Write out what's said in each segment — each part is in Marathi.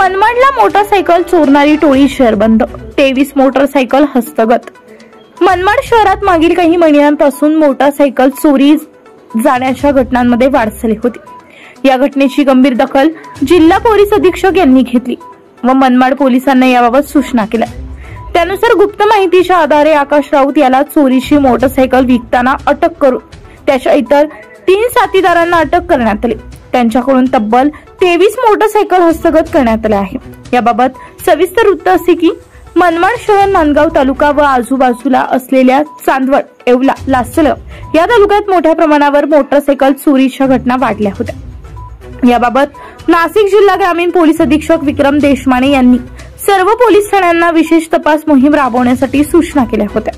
मनमाडला मोटरसायकल चोरणारी टोळी शहरबंद, 23 मोटरसायकल हस्तगत। मनमाड शहरात मागील काही महिन्यांपासून मोटरसायकल चोरी जाण्याच्या घटनांमध्ये वाढ झाली होती। या घटनेची गंभीर दखल जिल्हा पोलीस अधीक्षक यांनी घेतली व मनमाड पोलिसांना याबाबत सूचना केल्या। त्यानुसार गुप्त माहितीच्या आधारे आकाश राऊत याला चोरीची मोटरसायकल विकताना अटक करून त्याच्या इतर 3 साथीदारांना अटक करण्यात आली। त्यांच्याकडून तब्बल 23 मोटरसायकल हस्तगत करण्यात आल्या आहे। याबाबत सविस्तर वृत्त असे की मनमाड शहर, नांदगाव तालुका व आजूबाजूला असलेल्या चांदवड, येवला, लासलगाव या तालुक्यात मोठ्या प्रमाणावर मोटरसायकल चोरीच्या घटना वाढल्या होत्या। याबाबत नाशिक जिल्हा ग्रामीण पोलीस अधीक्षक विक्रम देशमाने यांनी सर्व पोलीस ठाण्यांना विशेष तपास मोहीम राबवण्यासाठी सूचना केल्या होत्या।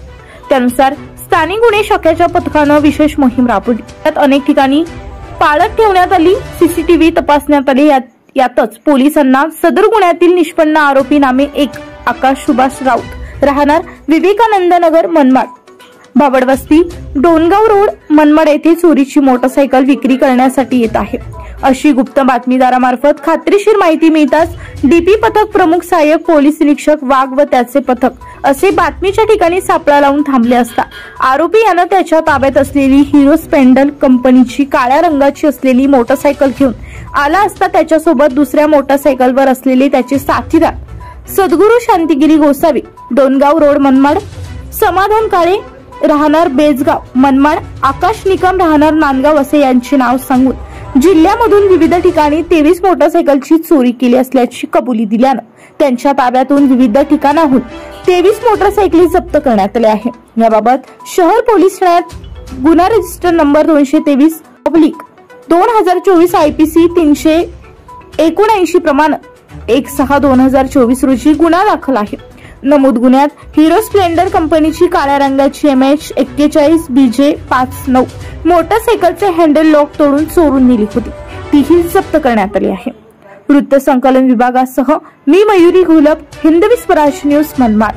त्यानुसार स्थानिक गुन्हे शाखेच्या पथकाने विशेष मोहीम राबवली। त्यात अनेक ठिकाणी पाळत ठेवण्यात आली, सीसीटीव्ही तपासण्यात आले। यातच पोलिसांना सदर गुन्ह्यातील निष्पन्न आरोपी नामे 1 आकाश सुभाष राऊत, राहणार विवेकानंद नगर, मनमाड, बाबडवस्ती, डोनगाव रोड, मनमाड येथे चोरीची मोटरसायकल विक्री करण्यासाठी येत आहे अशी गुप्त बातमीदारामार्फत खात्रीशीर माहिती मिळताच डीपी पथक प्रमुख सहाय्यक पोलीस निरीक्षक वाघ व त्याचे पथक असे बातमीच्या ठिकाणी सापळा लावून थांबले असता आरोपी यानं त्याच्या ताब्यात असलेली हिरो स्प्लेंडर कंपनीची काळ्या रंगाची असलेली मोटरसायकल घेऊन आला असता त्याच्यासोबत दुसऱ्या मोटरसायकलवर असलेले त्याचे साथीदार सद्गुरू शांतिगिरी गोसावी, डोनगाव रोड, मनमाड, समाधान काळे, राहणार बेजगाव, मनमाड, आकाश निकम, राहणार नांदगाव असे यांचे नाव सांगून जिल्ह्यामधून विविध ठिकाणी 23 मोटरसायकलची चोरी केली असल्याची कबुली दिल्यानं त्यांच्या ताब्यातून विविध ठिकाणाहून 23 मोटरसायकली जप्त करण्यात आल्या आहे। याबाबत शहर पोलीस ठाण्यात गुन्हा रजिस्टर नंबर 223/2024 IPC 379 प्रमाणे 1/6/2024 रोजी गुन्हा दाखल आहे। नमूद गुन्ह्यात हिरो स्प्लेंडर कंपनीची काळ्या रंगाची MH41 BJ 59 मोटरसायकलचे हँडल लॉक तोडून चोरून नेली होती, तीही जप्त करण्यात आली आहे। वृत्त संकलन विभागासह मी मयुरी घोलप, हिंदवी स्वराज न्यूज, मनमाड।